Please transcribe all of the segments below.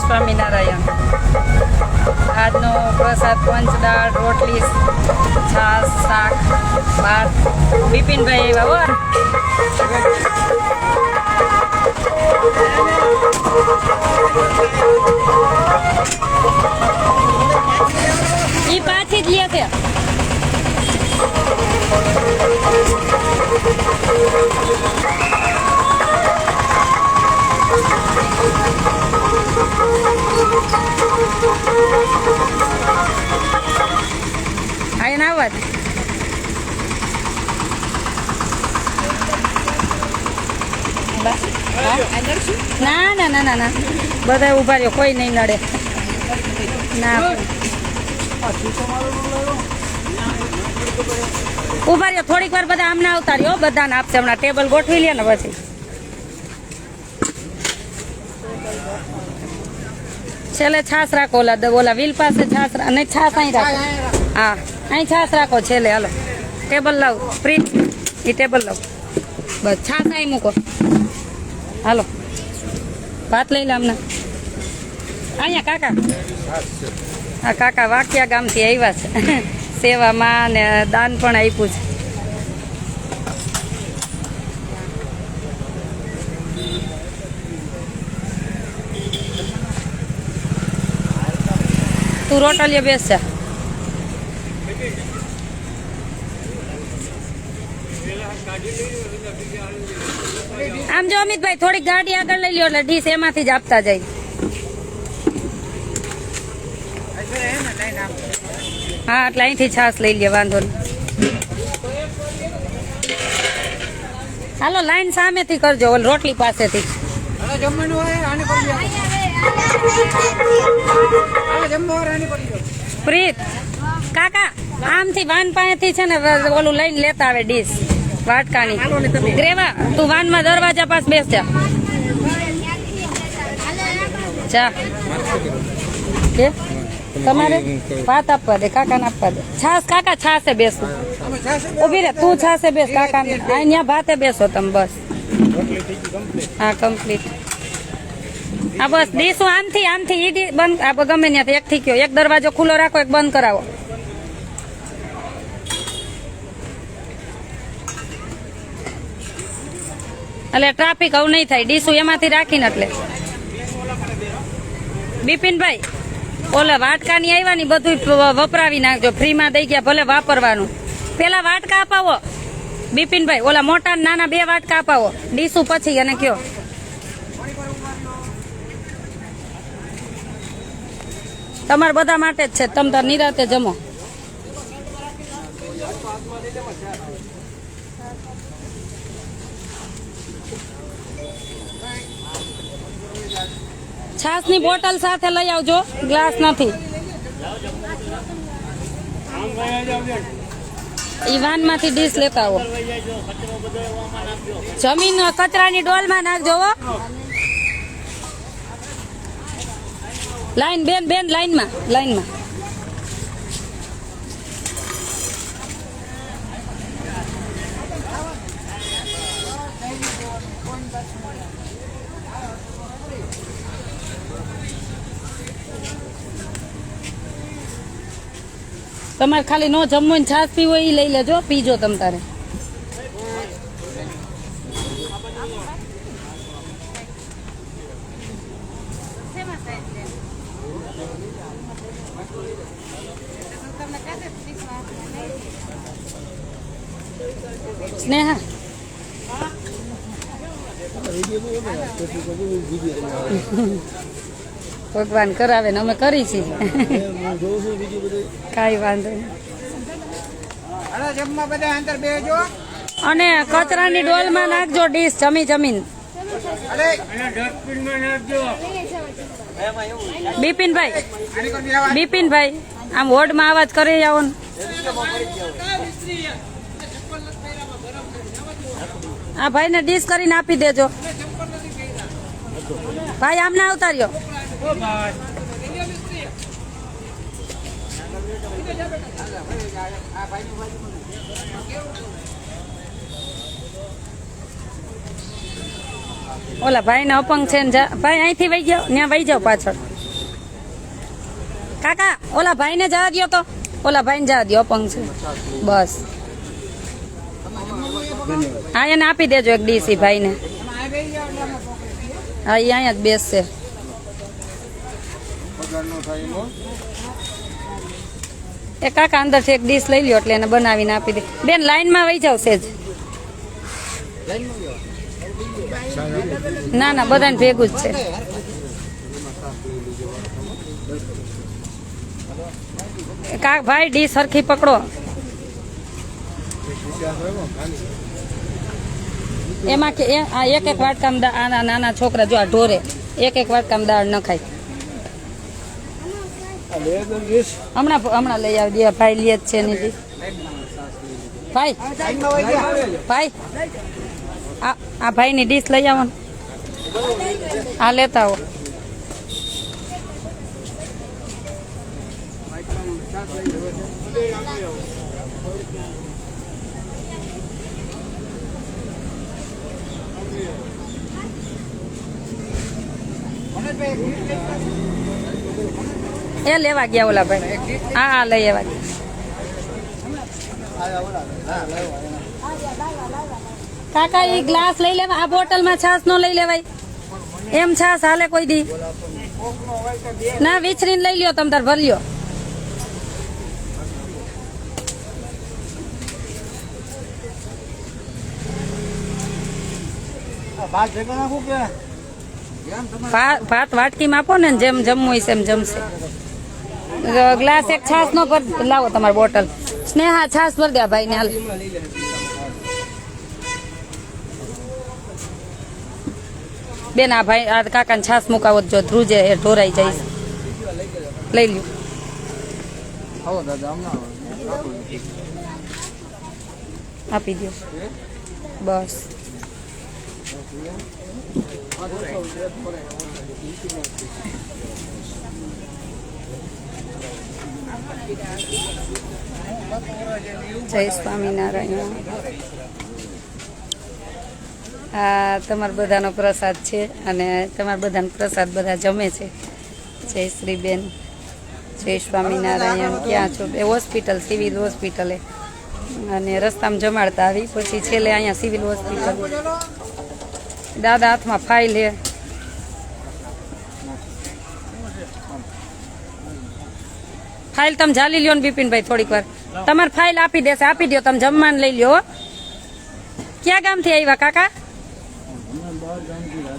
સ્વામિનારાયણ. આજનો પ્રસાદ પંચદાળ, રોટલી, છાશ, શાક, ભાત. બિપિનભાઈ આવ્યા ઈ પાછી જ લે છે. આયન આવત ના ના ના ના ના બધા ઉભા રહ્યો, કોઈ નહીં નડે. ના ઉભા રહ્યો, થોડીક વાર બધા આમને આવતા રહ્યો. બધાને આપશે હમણાં. ટેબલ ગોઠવી લે ને પછી. છેલ્લે છાશ રાખો. ઓલા વીલ પાસે છાશ નહીં, છાશ અહીં રાખો. હા અહીં છાશ રાખો છેલ્લે. હાલો ટેબલ લાવ, ફ્રી એ ટેબલ લાવ. બસ છાશ અહીં મૂકો. હાલો ભાત લઈ લે અમને. અહીંયા કાકા, હા કાકા વાકિયા ગામથી આવ્યા છે. સેવામાં ને દાન પણ આપ્યું છે. તું રોટલીએ બેસ જા. આમ જો અમિતભાઈ થોડીક ગાડી આગળ લઈ લ્યો એટલે ડીશ એમાંથી જ આપતા જાય. હા એટલે અહીંથી છાશ લઈ લે, વાંધો નહીં. હાલો લાઈન સામેથી કરજો, ઓલ રોટલી પાસેથી. પ્રીત કાકા આમથી વાન પાસેથી છે ને ઓલું લઈને લેતા આવે ડીશ વાટકાની. ગ્રેવા તું વાનમાં દરવાજા પાસે બેસ જા. જા કે તમારે ભાત આપવા દે, કાકાને આપવા દે. છાશ કાકા છાશે બેસવું. ઉભી રે તું છાશે બેસ, કાકા અહીંયા ભાતે બેસો તમે. બસ હા કમ્પ્લીટ. હા બસ દીશું આમથી આમથી ઈ બંધ. આ ગમે ત્યાંથી એકથી કયો. એક દરવાજો ખુલ્લો રાખો, એક બંધ કરાવો. એટલે ટ્રાફિક આવું નહીં થાય. ડીશું એમાંથી રાખીને એટલે. બિપિનભાઈ ઓલા વાટકાની આવ્યા ની બધું વપરાવી નાખજો. ફ્રીમાં દઈ ગયા, ભલે વાપરવાનું. પેલા વાટકા અપાવો બિપિનભાઈ. ઓલા મોટા નાના 2 વાટકા અપાવો. ડીશું પછી અને કયો. તમારે બધા માટે જ છે. તમ તાર નિરાતે જમો. છાશની બોટલ સાથે લઈ આવજો, ગ્લાસ નથી. ઈ વાનમાંથી ડીશ લેતા આવો. જમીન કચરાની ડોલમાં નાખજો. લાઈન બેન બેન લાઈનમાં લાઈનમાં. તમારે ખાલી નો જમવું ને છાશ પીવો એ લઈ લેજો, પીજો તમ તારે. સ્નેહા ભગવાન કરાવે ને અમે કરી છીએ. કઈ વાંધો નહીં. અને કચરાની ડોલમાં નાખજો ડીશ જમીન. બિપિનભાઈ આમ વોર્ડમાં અવાજ કરી આવો ને. આ ભાઈને ડીશ કરીને આપી દેજો. ભાઈ આમને આવતા રહ્યો. ઓલા ભાઈને અપંગ છે ને ભાઈ અહીંથી વહી ગયો ત્યાં વહી જાઓ પાછળ. કાકા ઓલા ભાઈને જવા દ્યો તો, ઓલા ભાઈને જવા દ્યો, અપંગ છે. બસ હા એને આપી દેજો એક ડીસી ભાઈને. હા એ અહીંયા જ બેસશે. એ કાકા અંદરથી એક ડીશ લઈ લ્યો એટલે એને બનાવીને આપી દે. બેન લાઈનમાં વહી જાવ સેજ. ના ના બધાને ભેગું જ છે. ભાઈ ડીશ સરખી પકડો. એમાં કે એક એક વાટકામ આના નાના છોકરા જો આ ઢોરે એક એક વાટકામ દાળ ન ખાય. હમણાં લઈ આવી દે ભાઈ લે જ છે ની ભાઈ ભાઈ આ ભાઈની ડીશ લઈ આવો. આ લેતા આવો. એ લેવા ગયા ઓલા ભાઈ. હા હા લઈ આવ્યા. કાકા એ ગ્લાસ લઈ લેવા. આ બોટલમાં છાસ નો લઈ લેવાય. એમ છાસ હાલે કોઈ દી ના. વિચરીને લઈ લ્યો તમ તાર ભર લ્યો. ભાત વાટકીમાં આપો ને જેમ જમવું હોય એમ જમશે. ગ્લાસ એક છાસ નો ભર લાવો તમારી બોટલ. સ્નેહા છાસ ભર દે ભાઈ ને હાલ. બેન આ ભાઈ આ કાકાને છાસ મુકાવો જો ધ્રુજે એ ઢોરાઈ જાય. લઈ લ્યો. આપી દો બસ. જય સ્વામિનારાયણ. આ તમારા બધાનો પ્રસાદ છે અને તમારા બધાનો પ્રસાદ બધા જમે છે. જય શ્રી બેન. જય સ્વામિનારાયણ. ક્યાં છો? એ હોસ્પિટલ સિવિલ હોસ્પિટલે અને રસ્તામાં જમાડતા આવી પછી છેલ્લે અહીંયા સિવિલ હોસ્પિટલ. દાદા હાથમાં ફાઇલ હે. ફાઇલ તમે ઝાલી લ્યો ને બિપિનભાઈ થોડીક વાર. તમારે ફાઇલ આપી દેશે. આપી દો તમે જમવાનું લઈ લ્યો. ક્યાં ગામથી આવ્યા કાકા?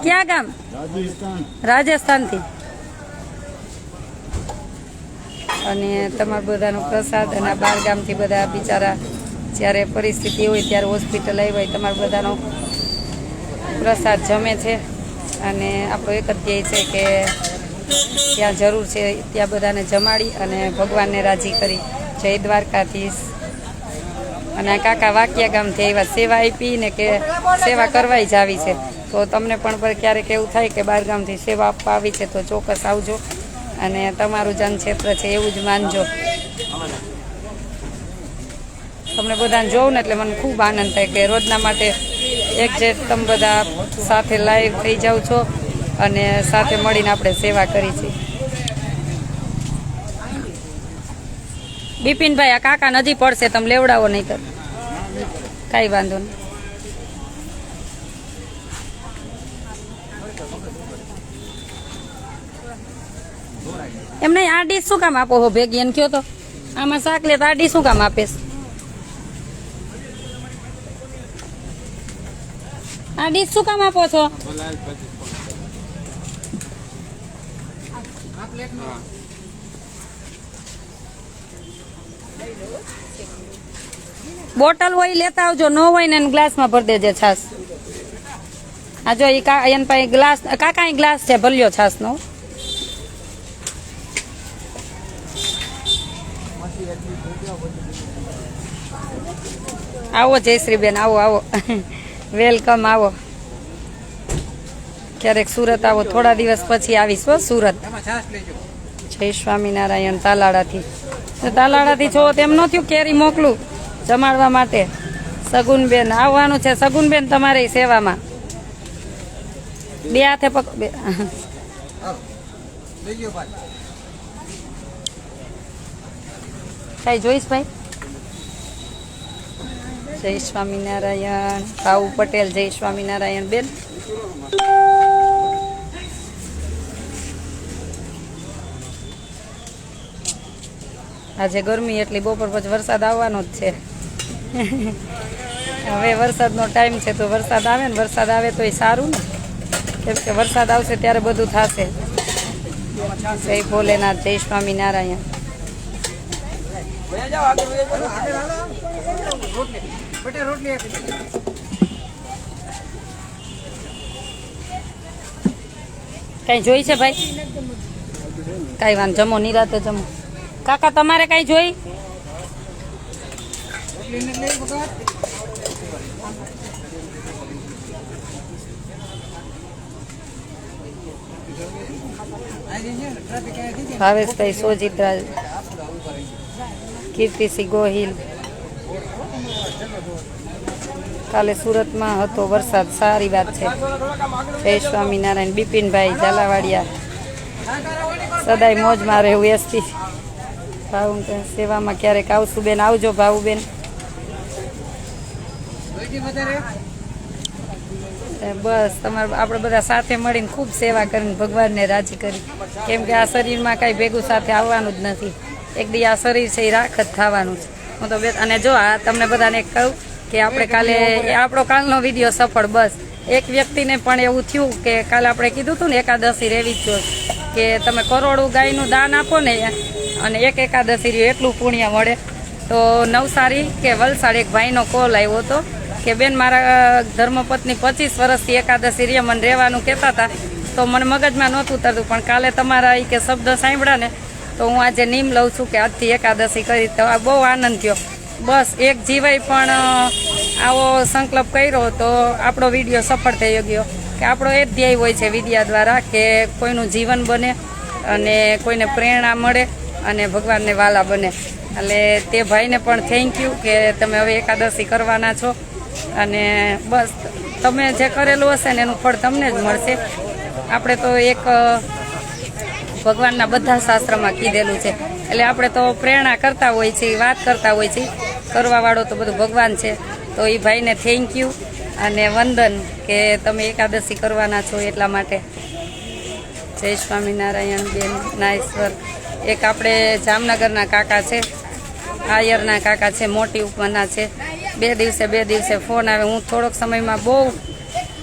ક્યાં ગામ? રાજસ્થાનથી. અને તમારા બધાનો પ્રસાદ અને આ 12 ગામથી બધા બિચારા જ્યારે પરિસ્થિતિ હોય ત્યારે હોસ્પિટલ આવ્યા હોય તમારા બધાનો પ્રસાદ જમે છે. અને આપણો એક જ ધ્યેય છે કે ત્યાં જરૂર છે ત્યાં બધાને જમાડી અને ભગવાનને રાજી કરી. જય દ્વારકાધીશ. અને આ કાકા વાકિયા ગામથી આવ્યા. સેવા આપી ને કે સેવા કરવાઈ જ આવી છે. તો તમને પણ ક્યારેક એવું થાય કે 12 ગામથી સેવા આપવા આવી છે તો ચોક્કસ આવજો અને તમારું જનક્ષેત્ર છે એવું જ માનજો. તમને બધાને જોઉં ને એટલે મને ખૂબ આનંદ થાય કે રોજના માટે એક જે તમે બધા સાથે લાઈવ થઈ જાઓ છો અને સાથે મળીને આપણે સેવા કરી છે. બિપિનભાઈ આ કાકા નજી પડશે તમે લેવડાવો નહીં તો કાંઈ વાંધો નહીં. એમ નહીં આ ડીશ શું કામ આપો હો ભેગી એને કયો તો આમાં શાક લે તો આ ડીશ શું કામ આપેશ? આ ડીશ શું કામ આપો છો? બોટલ હોય લેતા આવજો. ન હોય ને ગ્લાસમાં ભરી દેજે છાસ. આ જો એને પાસે ગ્લાસ કાકા ગ્લાસ છે ભલ્યો છાસ નો. આવો જયશ્રીબેન આવો આવો. વેલકમ આવો. ક્યારેક સુરત આવો. થોડા દિવસ પછી આવીશ હો સુરત. જય સ્વામિનારાયણ. તાલાળાથી છો તેમ ન થયું કેરી મોકલું જમાડવા માટે. સગુનબેન આવવાનું છે. સગુનબેન તમારી સેવામાં. બે હાથે પક બે કઈ જોઈશ ભાઈ? જય સ્વામિનારાયણ. ભાઉ પટેલ, જય સ્વામિનારાયણ બેન. આજે ગરમી એટલી, બપોર પછી વરસાદ આવવાનો જ છે. હવે વરસાદનો ટાઈમ છે તો વરસાદ આવે ને, વરસાદ આવે તો એ સારું ને, કેમ કે વરસાદ આવશે ત્યારે બધું થશે. જય ભોલેનાથ, જય સ્વામિનારાયણ. કઈ જોઈ છે ભાઈ? કઈ વાંધો, જમો નિરાતે જમો. કાકા તમારે કઈ જોઈ? ભાવેશભાઈ સોજીત્રા, કીર્તિસિંહ ગોહિલ. કાલે સુરતમાં હતો વરસાદ, સારી વાત છે. જય સ્વામિનારાયણ. બિપિનભાઈ ઝાલાવાડિયા, સદાય મોજમાં રહેવું. એસપી ભાવ સેવામાં ક્યારેક આવશું બેન, આવજો ભાવુબેન. બસ તમારે આપણે બધા સાથે મળીને ખૂબ સેવા કરીને ભગવાનને રાજી કરી, કેમ કે આ શરીરમાં કાંઈ ભેગું સાથે આવવાનું જ નથી. એક દી આ શરીર છે એ રાખ જ થવાનું છે. હું તો અને જો આ તમને બધાને એક કહું કે આપણે કાલે આપણો કાલનો વિડીયો સફળ. બસ એક વ્યક્તિને પણ એવું થયું કે કાલે આપણે કીધું હતું ને એકાદશી રહેવી જ જોઈએ, કે તમે કરોડું ગાયનું દાન આપો ને અને એક એકાદશી રહ્યું એટલું પુણ્ય મળે. તો નવસારી કે વલસાડ એક ભાઈનો કોલ આવ્યો હતો કે બેન મારા ધર્મપત્ની 25 વર્ષથી એકાદશી રે, મને રહેવાનું કહેતા હતા તો મને મગજમાં નહોતું ઉતરતું, પણ કાલે તમારા એ કે શબ્દ સાંભળ્યા ને તો હું આજે નિયમ લઉં છું કે આજથી એકાદશી કરી. તો આ બહુ આનંદ થયો. બસ એક જીવાય પણ આવો સંકલ્પ કર્યો તો આપણો વિડીયો સફળ થઈ ગયો. કે આપણો એ જ ધ્યેય હોય છે વિડીયા દ્વારા કે કોઈનું જીવન બને અને કોઈને પ્રેરણા મળે અને ભગવાનને વાલા બને. એટલે તે ભાઈને પણ થેન્ક યુ કે તમે હવે એકાદશી કરવાના છો, અને બસ તમે જે કરેલું હશે ને એનું ફળ તમને જ મળશે. આપણે તો એક ભગવાનના બધા શાસ્ત્રમાં કીધેલું છે, એટલે આપણે તો પ્રેરણા કરતા હોય છે, વાત કરતા હોય છે, કરવાવાળો તો બધું ભગવાન છે. તો એ ભાઈને થેન્ક યુ અને વંદન કે તમે એકાદશી કરવાના છો એટલા માટે. જય સ્વામિનારાયણ બેન, નાઇસ વર્ક. એક આપણે જામનગરના કાકા છે, આયરના કાકા છે, મોટી ઉપરના છે. બે દિવસે ફોન આવે. હું થોડોક સમયમાં બહુ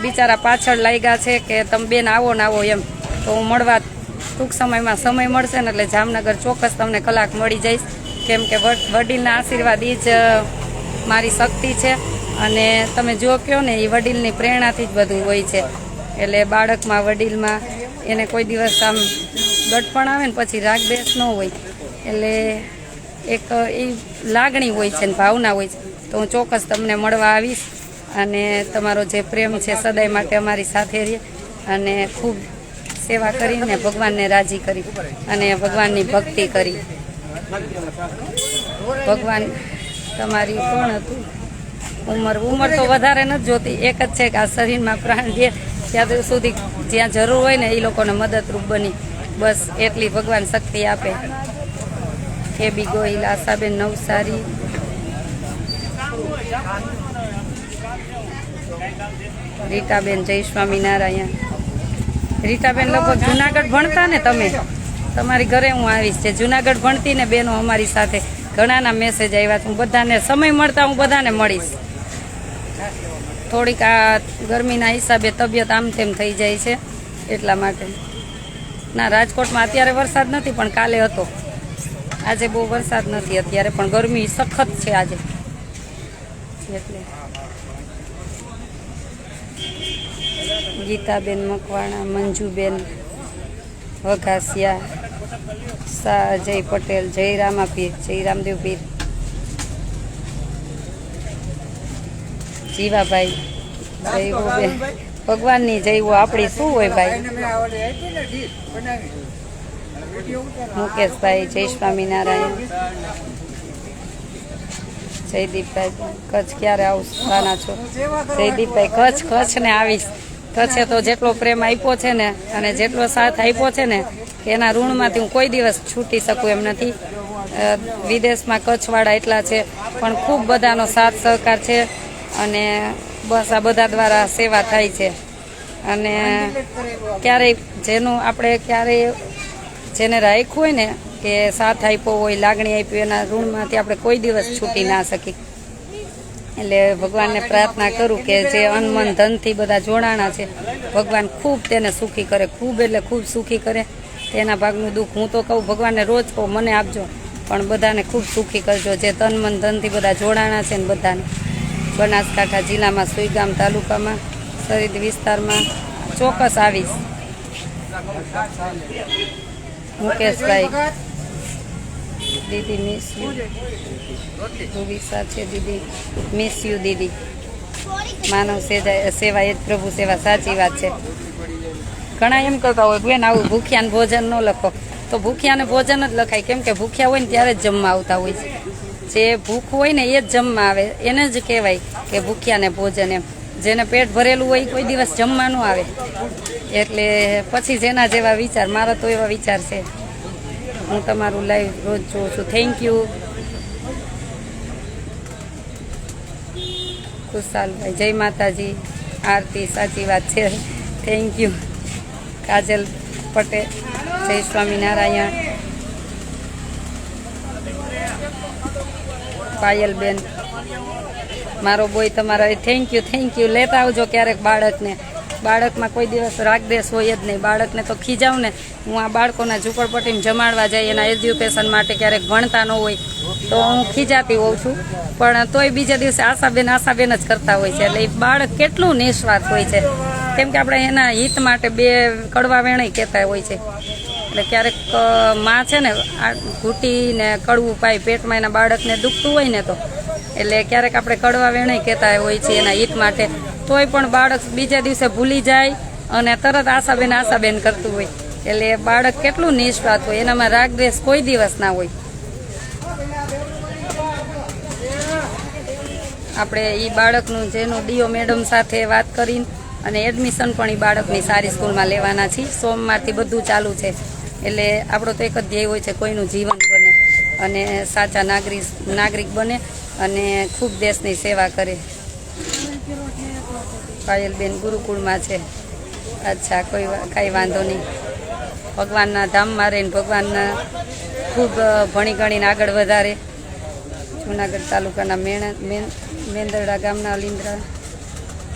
બિચારા પાછળ લાગ્યા છે કે તમે બેન આવો ને આવો એમ, તો હું મળવા ટૂંક સમયમાં સમય મળશે ને એટલે જામનગર ચોક્કસ તમને કલાક મળી જઈશ, કેમ કે વડીલના આશીર્વાદ એ જ મારી શક્તિ છે. અને તમે જો કહો ને એ વડીલની પ્રેરણાથી જ બધું હોય છે. એટલે બાળકમાં વડીલમાં એને કોઈ દિવસ આમ ગટપણ આવે ને પછી રાગદ્વેષ ન હોય, એટલે એક એ લાગણી હોય છે ને ભાવના હોય છે. તો હું ચોક્કસ તમને મળવા આવીશ અને તમારો જે પ્રેમ છે સદાય માટે અમારી સાથે રહે અને ખૂબ સેવા કરીને ભગવાનને રાજી કરી અને ભગવાનની ભક્તિ કરી. ભગવાન તમારી કોણ હતું? ઉંમર તો વધારે નથી જોતી, એક જ છે કે આ શરીરમાં પ્રાણ દે ત્યાં સુધી જ્યાં જરૂર હોય ને એ લોકોને મદદરૂપ બની, બસ એટલી ભગવાન શક્તિ આપે. કેબી ગોહિલ, આશાબેન નવસારી. રીટાબેન, જય સ્વામિનારાયણ. રીટાબેન લગભગ જુનાગઢ ભણતા ને તમે? તમારી ઘરે હું આવીશ. જે જુનાગઢ ભણતી ને બેનો અમારી સાથે ઘણાના મેસેજ આવ્યા છે. હું બધાને સમય મળતા હું બધાને મળીશ. થોડીક આ ગરમીના હિસાબે તબિયત આમ તેમ થઈ જાય છે એટલા માટે. ના, રાજકોટમાં અત્યારે વરસાદ નથી પણ કાલે હતો. આજે બહુ વરસાદ નથી અત્યારે, પણ ગરમી સખત છે આજે એટલે. ગીતાબેન મકવાણા, મંજુબેન વઘાસિયા, જય પટેલ, જય રામાપીર, જય રામદેવ પીર, જીવાભાઈ, જય હો બેન. ભગવાનની જય હો, આપણી શું હોય ભાઈ. મુકેશભાઈ, જય સ્વામિનારાયણ. જયદીપભાઈ, કચ્છ ક્યારે આવવાના છો? જયદીપભાઈ, કચ્છ ને આવીશ. છે તો જેટલો પ્રેમ આપ્યો છે ને અને જેટલો સાથ આપ્યો છે ને કે એના ઋણમાંથી હું કોઈ દિવસ છૂટી શકું એમ નથી. વિદેશમાં કચ્છવાળા એટલા છે પણ ખૂબ બધાનો સાથ સહકાર છે અને બસ આ બધા દ્વારા સેવા થાય છે. અને ક્યારેય જેનું આપણે ક્યારેય જેને રાખ્યું હોય ને કે સાથ આપ્યો હોય, લાગણી આપી, એના ઋણમાંથી આપણે કોઈ દિવસ છૂટી ના શકી. એટલે ભગવાનને પ્રાર્થના કરું કે જે અન મન ધનથી બધા જોડાણા છે ભગવાન ખૂબ તેને સુખી કરે, ખૂબ એટલે ખૂબ સુખી કરે. તેના ભાગનું દુઃખ હું તો કહું ભગવાનને રોજ કહું મને આપજો, પણ બધાને ખૂબ સુખી કરજો. જે તન મન ધનથી બધા જોડાણા છે ને બધાને. બનાસકાંઠા જિલ્લામાં સુઈગામ તાલુકામાં શરીદ વિસ્તારમાં ચોક્કસ આવીશ. મુકેશભાઈ, દીદી મિસ યુ. રૂબીસા છે દીદી, મિસ યુ દીદી. માનવ સેવા એ જ પ્રભુ સેવા, સાચી વાત છે. ઘણા એમ કરતા હોય બેન આવું ભૂખ્યાને ભોજન ન લખો, તો ભૂખ્યાને ભોજન જ લખાય, કેમ કે ભૂખ્યા હોય ને ત્યારે જ જમવા આવતા હોય છે. જે ભૂખ હોય ને એ જ જમવા આવે, એને જ કહેવાય કે ભૂખ્યાને ભોજન એમ. જેને પેટ ભરેલું હોય કોઈ દિવસ જમવા ન આવે. એટલે પછી જેના જેવા વિચાર, મારા તો એવા વિચાર છે. હું તમારું લાઈવ રોજ જોઉં છું. થેન્ક યુ ખુશાલભાઈ, જય માતાજી. આરતી, સાચી વાત છે. થેન્ક યુ કાજલ પટેલ, જય સ્વામિનારાયણ. પાયલબેન, મારો બોય તમારા, થેન્ક યુ. લેતા આવજો ક્યારેક બાળકને. બાળકમાં કોઈ દિવસ રાગદેશ હોય જ નહીં. બાળકને તો ખીજાવું ને, હું આ બાળકોના ઝૂંપડપટ્ટીમાં જમાડવા જાય એના એજ્યુકેશન માટે ક્યારેક ભણતા ન હોય તો હું ખીજાતી હોઉં છું, પણ તોય બીજા દિવસે આશાબેન જ કરતા હોય છે. એટલે એ બાળક કેટલું નિસ્વાર્થ હોય છે, કેમ કે આપણે એના હિત માટે બે કડવા વેણય કહેતા હોય છે. એટલે ક્યારેક માં છે ને ઘૂંટીને કડવું પાય પેટમાં એના બાળકને દુખતું હોય ને તો, એટલે ક્યારેક આપણે કડવા વેણય કહેતા હોય છે એના હિત માટે, તોય પણ બાળક બીજા દિવસે ભૂલી જાય અને તરત આશાબેન કરતું હોય. એટલે બાળક કેટલું નિસ્વાર્થ હોય, એનામાં રાગ દ્વેષ કોઈ દિવસ ના હોય. આપણે એ બાળકનું જેનું ડીઓ મેડમ સાથે વાત કરીને અને એડમિશન પણ એ બાળકની સારી સ્કૂલમાં લેવાના છીએ. સોમવારથી બધું ચાલુ છે. એટલે આપણો તો એક જ ધ્યેય હોય છે, કોઈનું જીવન બને અને સાચા નાગરિક બને અને ખૂબ દેશની સેવા કરે. પાયલબેન ગુરુકુળમાં છે. અચ્છા, કાંઈ વાંધો નહીં. ભગવાનના ધામમાં રહીને ભગવાનના ખૂબ ભણી ગણીને આગળ વધારે. જૂનાગઢ તાલુકાના મેંદરડા ગામના અલિન્દ્રા,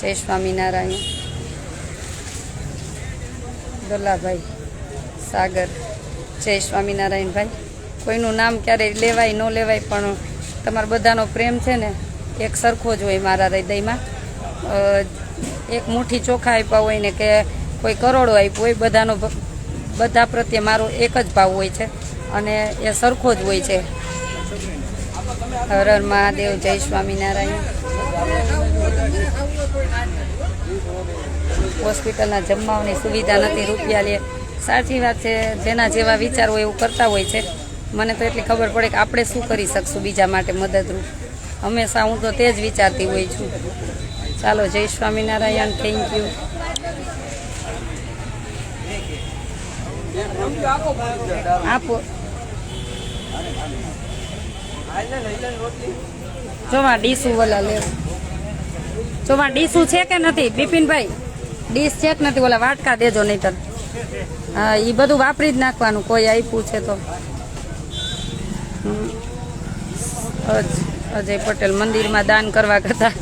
જય સ્વામિનારાયણ. દોલાભાઈ સાગર, જય સ્વામિનારાયણ. ભાઈ, કોઈનું નામ ક્યારેય લેવાય ન લેવાય, પણ તમારા બધાનો પ્રેમ છે ને એક સરખો જ હોય મારા હૃદયમાં. એક મુઠ્ઠી ચોખા આપ્યા હોય ને કે કોઈ કરોડો આપ્યો હોય, બધા પ્રત્યે મારો એક જ ભાવ હોય છે અને એ સરખો જ હોય છે. હર હર મહાદેવ, જય સ્વામિનારાયણ. હોસ્પિટલના જમવાની સુવિધા નથી, રૂપિયા લે. સાચી વાત છે, જેના જેવા વિચાર હોય એવું કરતા હોય છે. મને તો એટલી ખબર પડે કે આપણે શું કરી શકશું બીજા માટે મદદરૂપ. હંમેશા હું તો તે જ વિચારતી હોય છું. ચાલો, જય સ્વામિનારાયણ. Thank you. આપો જોવા ડીશું ઓલા લેવું. જોવા ડીશું છે કે નથી બિપિનભાઈ? ડીશ છે કે નથી? ઓલા વાટકા દેજો નહીતર. હા, એ બધું વાપરી જ નાખવાનું, કોઈ આપ્યું છે તો. અજય પટેલ, મંદિરમાં દાન કરવા કરતા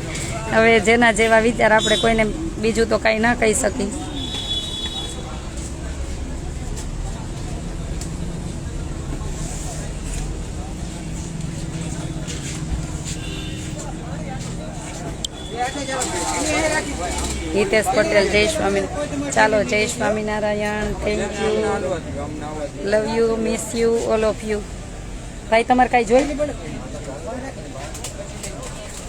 હવે જેના જેવા વિચાર, આપણે કોઈને બીજું તો કાંઈ ના કહી શકીએ. હિતેશ પટેલ, જય સ્વામી. ચાલો, જય Swaminarayan. Thank you, love you, miss you, all of you. ભાઈ, તમારે કાંઈ જોઈ?